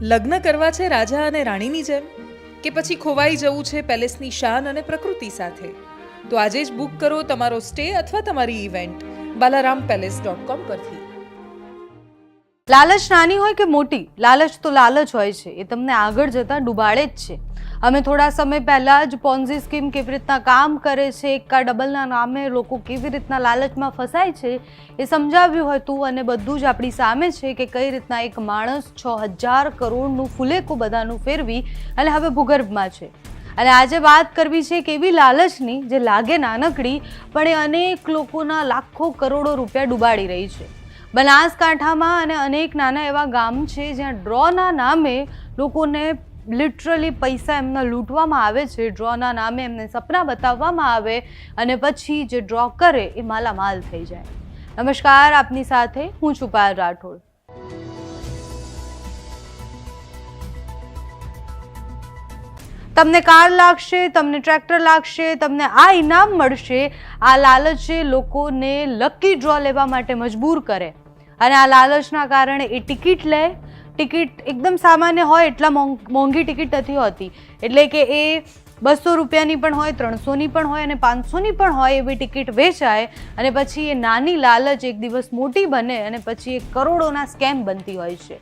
લગ્ન કરવા છે રાજા અને રાણીની જેમ, કે પછી ખોવાઈ જવું છે પેલેસની શાન અને પ્રકૃતિ સાથે? તો આજે જ બુક કરો તમારો સ્ટે અથવા તમારી ઇવેન્ટ balarampalace.com પરથી. લાલચ નાની હોય કે મોટી, લાલચ તો લાલચ હોય છે. એ તમને આગળ જતા ડૂબાડે જ છે. અમે થોડા સમય પહેલા જ પોન્ઝી સ્કીમ કેવી રીતના કામ કરે છે, એકા ડબલના નામે લોકો કેવી રીતના લાલચમાં ફસાય છે એ સમજાવ્યું હતું. અને બધું જ આપણી સામે છે કે કઈ રીતના એક માણસ 6000 કરોડનું ફુલેકું બધાનું ફેરવી અને હવે ભૂગર્ભમાં છે. અને આજે વાત કરવી છે કે એવી લાલચની જે લાગે નાનકડી પણ એ અનેક લોકોના લાખો કરોડો રૂપિયા ડૂબાડી રહી છે. બનાસકાંઠામાં અને અનેક નાના એવા ગામ છે જ્યાં ડ્રોના નામે લોકોને લિટરલી પૈસા એમના લૂંટવામાં આવે છે. ડ્રોના નામે એમને સપના બતાવવામાં આવે અને પછી જે ડ્રો કરે એ માલામાલ થઈ જાય. નમસ્કાર, આપની સાથે હું છું પાયલ રાઠોડ. તમને કાર લાગશે, તમને ટ્રેક્ટર લાગશે, તમને આ ઇનામ મળશે, આ લાલચે લોકોને લકી ડ્રો લેવા માટે મજબૂર કરે. અને આ લાલચના કારણે એ ટિકિટ લે. ટિકિટ એકદમ સામાન્ય હોય, એટલા મોંઘી ટિકિટ નથી હોતી. એટલે કે એ 200 રૂપિયાની પણ હોય, 300ની પણ હોય અને 500ની પણ હોય એવી ટિકિટ વેચાય. અને પછી એ નાની લાલચ એક દિવસ મોટી બને અને પછી એ કરોડોના સ્કેમ બનતી હોય છે.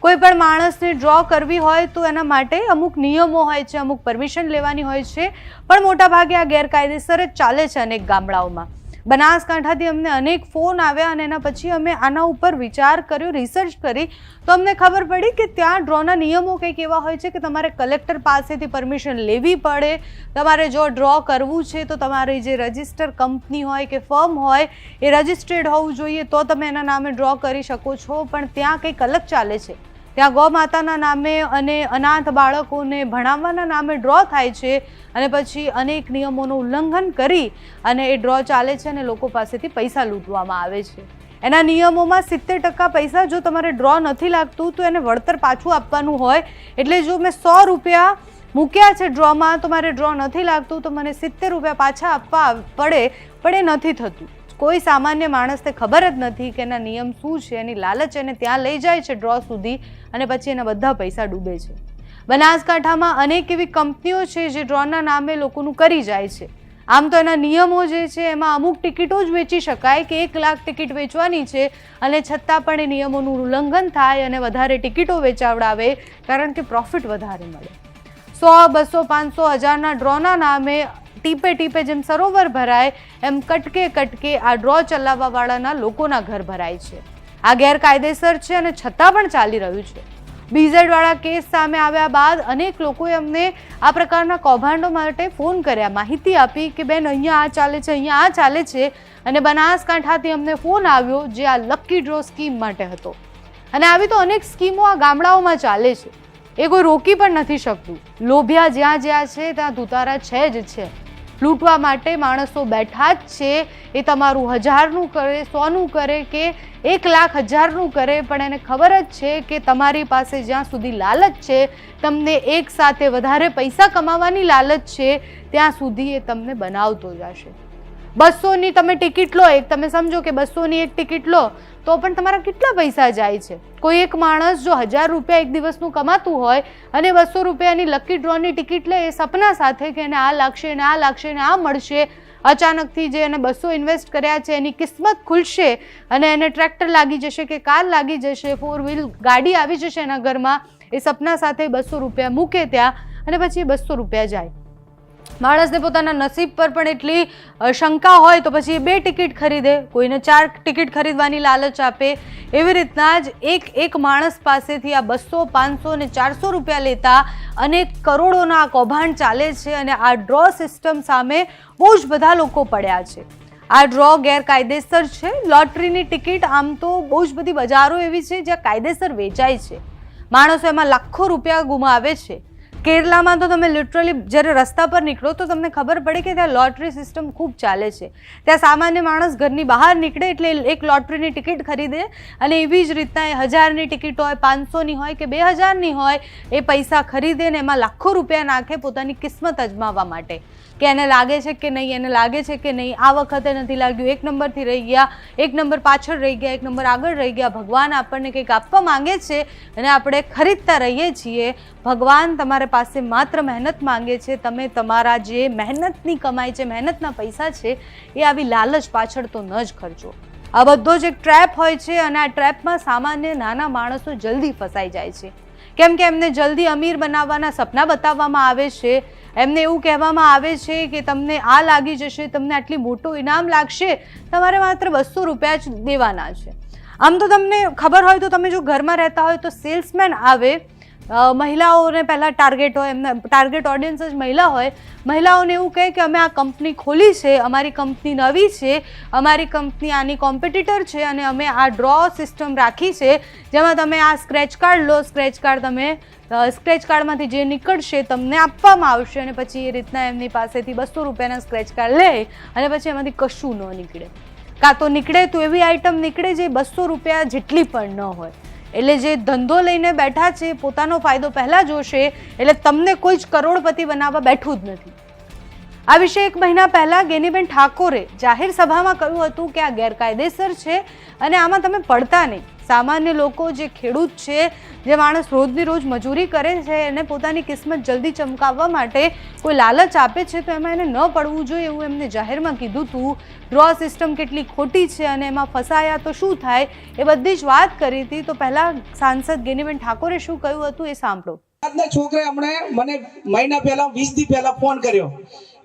કોઈ પણ માણસને ડ્રો કરવી હોય તો એના માટે અમુક નિયમો હોય છે, અમુક પરમિશન લેવાની હોય છે. પણ મોટાભાગે આ ગેરકાયદેસર જ ચાલે છે અનેક ગામડાઓમાં. બનાસકાંઠાથી અમને અનેક ફોન આવ્યા અને એના પછી અમે આના ઉપર વિચાર કર્યો, રિસર્ચ કરી, તો અમને ખબર પડી કે ત્યાં ડ્રોના નિયમો કંઈક એવા હોય છે કે તમારે કલેક્ટર પાસેથી પરમિશન લેવી પડે. તમારે જો ડ્રો કરવું છે તો તમારી જે રજિસ્ટર કંપની હોય કે ફર્મ હોય એ રજિસ્ટર્ડ હોવું જોઈએ, તો તમે એના નામે ડ્રો કરી શકો છો. પણ ત્યાં કંઈક અલગ ચાલે છે. ત્યાં ગૌ માતાના નામે અને અનાથ બાળકોને ભણાવવાના નામે ડ્રો થાય છે અને પછી અનેક નિયમોનું ઉલ્લંઘન કરી અને એ ડ્રો ચાલે છે અને લોકો પાસેથી પૈસા લૂંટવામાં આવે છે. એના નિયમોમાં 70% પૈસા જો તમારે ડ્રો નથી લાગતું તો એને વળતર પાછું આપવાનું હોય. એટલે જો મેં 100 રૂપિયા મૂક્યા છે ડ્રોમાં તો મારે ડ્રો નથી લાગતું તો મને 70 રૂપિયા પાછા આપવા પડે, પણ એ નથી થતું. કોઈ સામાન્ય માણસને ખબર જ નથી કે એના નિયમ શું છે. એની લાલચ એને ત્યાં લઈ જાય છે ડ્રો સુધી અને પછી એના બધા પૈસા ડૂબે છે. બનાસકાંઠામાં અનેક એવી કંપનીઓ છે જે ડ્રોના નામે લોકોનું કરી જાય છે. આમ તો એના નિયમો જે છે એમાં અમુક ટિકિટો જ વેચી શકાય કે 1 લાખ ટિકિટ વેચવાની છે અને છતાં પણ એ નિયમોનું ઉલ્લંઘન થાય અને વધારે ટિકિટો વેચાવડાવે કારણ કે પ્રોફિટ વધારે મળે. 100, 200, 500, 1000ના ડ્રોના નામે ટીપે ટીપે જેમ સરોવર ભરાય એમ કટકે કટકે આ ડ્રો ચલાવવાવાળાના લોકોના ઘર ભરાય છે. આ ગેરકાયદેસર છે અને છતાં પણ ચાલી રહ્યું છે. બીઝેડવાળા કેસ સામે આવ્યા બાદ અનેક લોકોએ અમને આ પ્રકારના કૌભાંડો માટે ફોન કર્યા, માહિતી આપી કે બેન અહીંયા આ ચાલે છે, અહીંયા આ ચાલે છે. અને બનાસકાંઠાથી અમને ફોન આવ્યો જે આ લકી ડ્રો સ્કીમ માટે હતો. અને આવી તો અનેક સ્કીમો આ ગામડાઓમાં ચાલે છે. એ કોઈ રોકી પણ નથી શકતું. લોભિયા જ્યાં જ્યાં છે ત્યાં ધુતારા છે જ છે. લૂંટવા માટે માણસો બેઠા જ છે. એ તમારું 1000નું કરે, 100નું કરે કે 1 લાખ 1000નું કરે, પણ એને ખબર જ છે કે તમારી પાસે જ્યાં સુધી લાલચ છે, તમને એક સાથે વધારે પૈસા કમાવાની લાલચ છે, ત્યાં સુધી એ તમને બનાવતો જ હશે. 200ની તમે ટિકિટ લો, તમે સમજો કે 200ની એક ટિકિટ લો તો પણ તમારા કેટલા પૈસા જાય છે. કોઈ એક માણસ જો 1000 રૂપિયા એક દિવસનું કમાતું હોય અને 200 રૂપિયાની લકી ડ્રોની ટિકિટ લે એ સપના સાથે કે એને આ લાગશે ને આ લાગશે ને આ મળશે, અચાનકથી જે એને 200 ઇન્વેસ્ટ કર્યા છે એની કિસ્મત ખુલશે અને એને ટ્રેક્ટર લાગી જશે કે કાર લાગી જશે, 4 વ્હીલ ગાડી આવી જશે એના ઘરમાં. એ સપના સાથે 200 રૂપિયા મૂકે ત્યાં અને પછી 200 રૂપિયા જાય. માણસને પોતાના નસીબ પર પણ એટલી શંકા હોય તો પછી એ 2 ટિકિટ ખરીદે, કોઈને 4 ટિકિટ ખરીદવાની લાલચ આપે. એવી રીતના જ એક માણસ પાસેથી આ 200, 500 અને 400 રૂપિયા લેતા અનેક કરોડોના કૌભાંડ ચાલે છે. અને આ ડ્રો સિસ્ટમ સામે બહુ જ બધા લોકો પડ્યા છે. આ ડ્રો ગેરકાયદેસર છે. લોટરીની ટિકિટ આમ તો બહુ જ બધી બજારો એવી છે જ્યાં કાયદેસર વેચાય છે. માણસો એમાં લાખો રૂપિયા ગુમાવે છે. કેરલામાં તો તમે લિટરલી જ્યારે રસ્તા પર નીકળો તો તમને ખબર પડે કે ત્યાં લોટરી સિસ્ટમ ખૂબ ચાલે છે. ત્યાં સામાન્ય માણસ ઘરની બહાર નીકળે એટલે એક લોટરીની ટિકિટ ખરીદે અને એવી જ રીતના 1000ની ટિકિટ હોય, 500ની હોય કે 2000ની હોય, એ પૈસા ખરીદે ને એમાં લાખો રૂપિયા નાખે પોતાની કિસ્મત અજમાવવા માટે કે એને લાગે છે કે નહીં, એને લાગે છે કે નહીં, આ વખતે નથી લાગ્યું, 1 નંબરથી રહી ગયા, 1 નંબર પાછળ રહી ગયા, 1 નંબર આગળ રહી ગયા. ભગવાન આપણને કંઈક આપવા માંગે છે અને આપણે ખરીદતા રહીએ છીએ. ભગવાન તમારે પાસે માત્ર મહેનત માંગે છે. તમે તમારા જે મહેનતની કમાઈ છે, મહેનતના પૈસા છે, એ આવી લાલચ પાછળ તો ન જ ખર્ચો. આ બધો જ એક ટ્રેપ હોય છે અને આ ટ્રેપમાં સામાન્ય નાના માણસો જલ્દી ફસાઈ જાય છે કેમ કે એમને જલ્દી અમીર બનાવવાના સપના બતાવવામાં આવે છે. એમને એવું કહેવામાં આવે છે કે તમને આ લાગી જશે, તમને આટલી મોટું ઇનામ લાગશે, તમારે માત્ર 200 રૂપિયા જ દેવાના છે. આમ તો તમને ખબર હોય તો તમે જો ઘરમાં રહેતા હોય તો સેલ્સમેન આવે, મહિલાઓને પહેલાં ટાર્ગેટ હોય, એમના ટાર્ગેટ ઓડિયન્સ જ મહિલા હોય. મહિલાઓને એવું કહે કે અમે આ કંપની ખોલી છે, અમારી કંપની નવી છે, અમારી કંપની આની કોમ્પિટિટર છે અને અમે આ ડ્રો સિસ્ટમ રાખી છે જેમાં તમે આ સ્ક્રેચ કાર્ડ લો, સ્ક્રેચ કાર્ડ તમે સ્ક્રેચ કાર્ડમાંથી જે નીકળશે તમને આપવામાં આવશે અને પછી એ રીતના એમની પાસેથી 200 રૂપિયાના સ્ક્રેચ કાર્ડ લે અને પછી એમાંથી કશું ન નીકળે, કાં તો નીકળે તો એવી આઈટમ નીકળે જે 200 રૂપિયા જેટલી પણ ન હોય. એટલે જે ધંધો લઈને બેઠા છે પોતાનો ફાયદો પહેલાં જોશે, એટલે તમને કોઈ જ કરોડપતિ બનાવવા બેઠું જ નથી. આ વિશે 1 મહિના પહેલાં ગેનીબેન ઠાકોરે જાહેર સભામાં કહ્યું હતું કે આ ગેરકાયદેસર છે અને આમાં તમે પડતા નહીં. સામાન્ય લોકો, જે ખેડૂત છે, જે માણસ રોજની રોજ મજૂરી કરે છે, એને પોતાની કિસ્મત જલ્દી ચમકાવવા માટે કોઈ લાલચ આપે છે તો એમાં એને ન પડવું જોઈએ એવું એમને જાહેરમાં કીધું હતું. ડ્રો સિસ્ટમ કેટલી ખોટી છે અને એમાં ફસાયા તો શું થાય એ બધી જ વાત કરી હતી. તો પહેલાં સાંસદ ગેનીબેન ઠાકોરે શું કહ્યું હતું એ સાંભળો. છોકરે હમણાં મને મહિના પહેલા 20 દી પહેલા ફોન કર્યો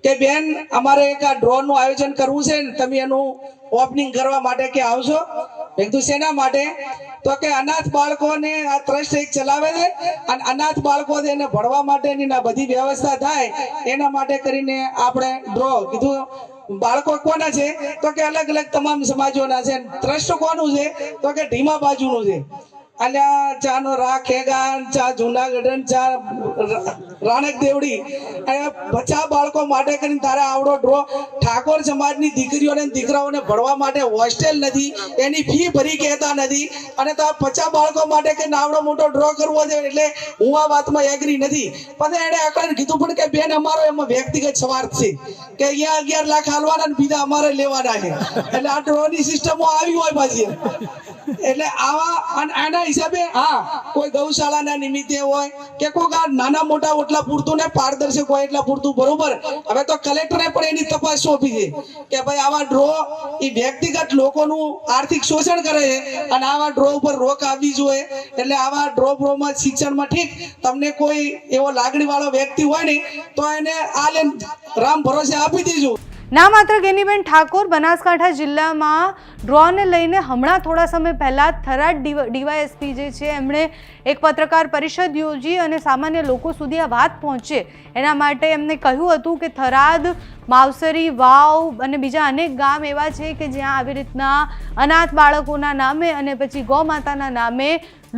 કે બેન અમારે એક આ ડ્રો નું આયોજન કરવું છે ને તમે એનું ઓપનિંગ કરવા માટે કે આવશો. મેં કીધું શેના માટે? તો કે અનાથ બાળકોને આ ટ્રસ્ટ એક ચલાવે છે અને અનાથ બાળકો એને ભણવા માટેની બધી વ્યવસ્થા થાય એના માટે કરીને આપણે ડ્રો. કીધું બાળકો કોના છે? તો કે અલગ અલગ તમામ સમાજોના છે. ટ્રસ્ટ કોનું છે? તો કે ઢીમા બાજુનું છે. અલ્યા ચા નો રાખેગા, ચા જુનાગઢ, ચા રાણક દેવડી, 50 બાળકો માટે કરીને તારે આવડો ડ્રો. ઠાકોર સમાજની દીકરીઓને દીકરાઓને ભણવા માટે હોસ્ટેલ નથી, એની ફી ભરી કહેતા નથી અને તો 50 બાળકો માટે કે આવડો મોટો ડ્રો કરવો છે. એટલે હું આ વાતમાં એગ્રી નથી. પછી એને આકડે કીધું પણ કે બેન અમારો એમાં વ્યક્તિગત સ્વાર્થ છે કે અહીંયા 11 લાખ હાલવાના ને બીજા અમારે લેવાના છે. એટલે આ ડ્રોની સિસ્ટમો આવી હોય પાછી. એટલે આવા આના હિસાબે કોઈ ગૌશાળાના નિમિત્તે હોય કે કોઈ આ નાના મોટા ઓટલા પૂરતું ને પારદર્શક હોય એટલા પૂરતું બરોબર. હવે તો કલેક્ટરે પણ એની તપાસ સોંપી છે કે ભાઈ આવા ડ્રો એ વ્યક્તિગત લોકોનું આર્થિક શોષણ કરે છે અને આવા ડ્રો ઉપર રોક આવવી જોઈએ. એટલે આવા ડ્રોમાં શિક્ષણમાં ઠીક તમને કોઈ એવો લાગણી વાળો વ્યક્તિ હોય ને તો એને આ રામ ભરોસે આપી દેજો. ના માત્ર ગેનીબેન ઠાકોર, બનાસકાંઠા જિલ્લામાં ડ્રોને લઈને હમણાં થોડા સમય પહેલાં થરાદ ડીવાયએસપી જે છે એમણે એક પત્રકાર પરિષદ યોજી અને સામાન્ય લોકો સુધી આ વાત પહોંચે એના માટે એમને કહ્યું હતું કે થરાદ, માવસરી, વાવ અને બીજા અનેક ગામ એવા છે કે જ્યાં આવી રીતના અનાથ બાળકોના નામે અને પછી ગૌ માતાના નામે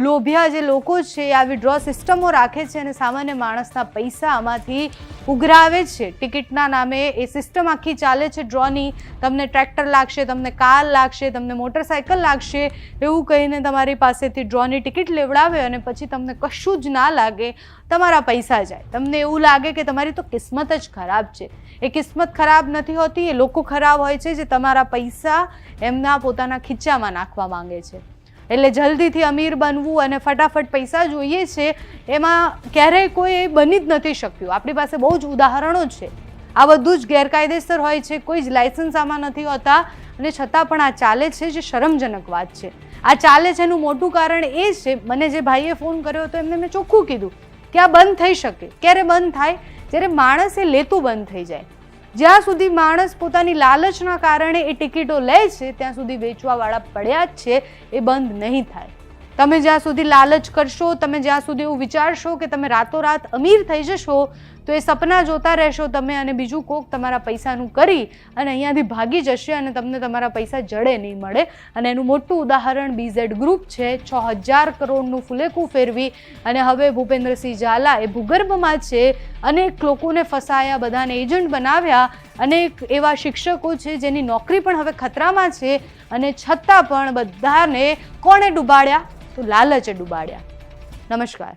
લોભિયા જે લોકો છે આવી ડ્રો સિસ્ટમો રાખે છે અને સામાન્ય માણસના પૈસા આમાંથી ઉઘરાવે છે. ટિકિટના નામે એ સિસ્ટમ આખી ચાલે છે ડ્રોની. તમને ટ્રેક્ટર લાગશે, તમને કાર લાગશે, તમને મોટરસાઇકલ લાગશે એવું કહીને તમારી પાસેથી ડ્રોની ટિકિટ લેવડાવે અને પછી તમને કશું જ ના લાગે, તમારા પૈસા જાય. તમને એવું લાગે કે તમારી તો કિસ્મત જ ખરાબ છે. એ કિસ્મત ખરાબ નથી હોતી, એ લોકો ખરાબ હોય છે જે તમારા પૈસા એમના પોતાના ખીચામાં નાખવા માંગે છે. એટલે જલ્દીથી અમીર બનવું અને ફટાફટ પૈસા જોઈએ છે એમાં ક્યારેય કોઈ બની જ નથી શક્યું. આપણી પાસે બહુ જ ઉદાહરણો છે. આ બધું જ ગેરકાયદેસર હોય છે, કોઈ જ લાયસન્સ આમાં નથી હોતા અને છતાં પણ આ ચાલે છે, જે શરમજનક વાત છે. આ ચાલે છે એનું મોટું કારણ એ છે, મને જે ભાઈએ ફોન કર્યો હતો એમને મેં ચોખ્ખું કીધું કે આ બંધ થઈ શકે. ક્યારે બંધ થાય? જ્યારે માણસ એ લેતું બંધ થઈ જાય. જ્યાં સુધી માણસ પોતાની લાલચના કારણે એ ટિકિટો લે છે ત્યાં સુધી વેચવાવાળા પડ્યા જ છે, એ બંધ નહીં થાય. તમે જ્યાં સુધી લાલચ કરશો, તમે જ્યાં સુધી એવું વિચારશો કે તમે રાતોરાત અમીર થઈ જશો, તો એ સપના જોતા રહેશો તમે અને બીજું કોક તમારા પૈસાનું કરી અને અહીંયાથી ભાગી જશે અને તમને તમારા પૈસા જડે નહીં મળે. અને એનું મોટું ઉદાહરણ BZ ગ્રુપ છે. 6000 કરોડનું ફુલેકું ફેરવી અને હવે ભૂપેન્દ્રસિંહ ઝાલા એ ભૂગર્ભમાં છે. અનેક લોકોને ફસાયા, બધાને એજન્ટ બનાવ્યા. અનેક એવા શિક્ષકો છે જેની નોકરી પણ હવે ખતરામાં છે અને છતાં પણ બધાને કોણે ડૂબાડ્યા? તો લાલચે ડૂબાડ્યા. નમસ્કાર.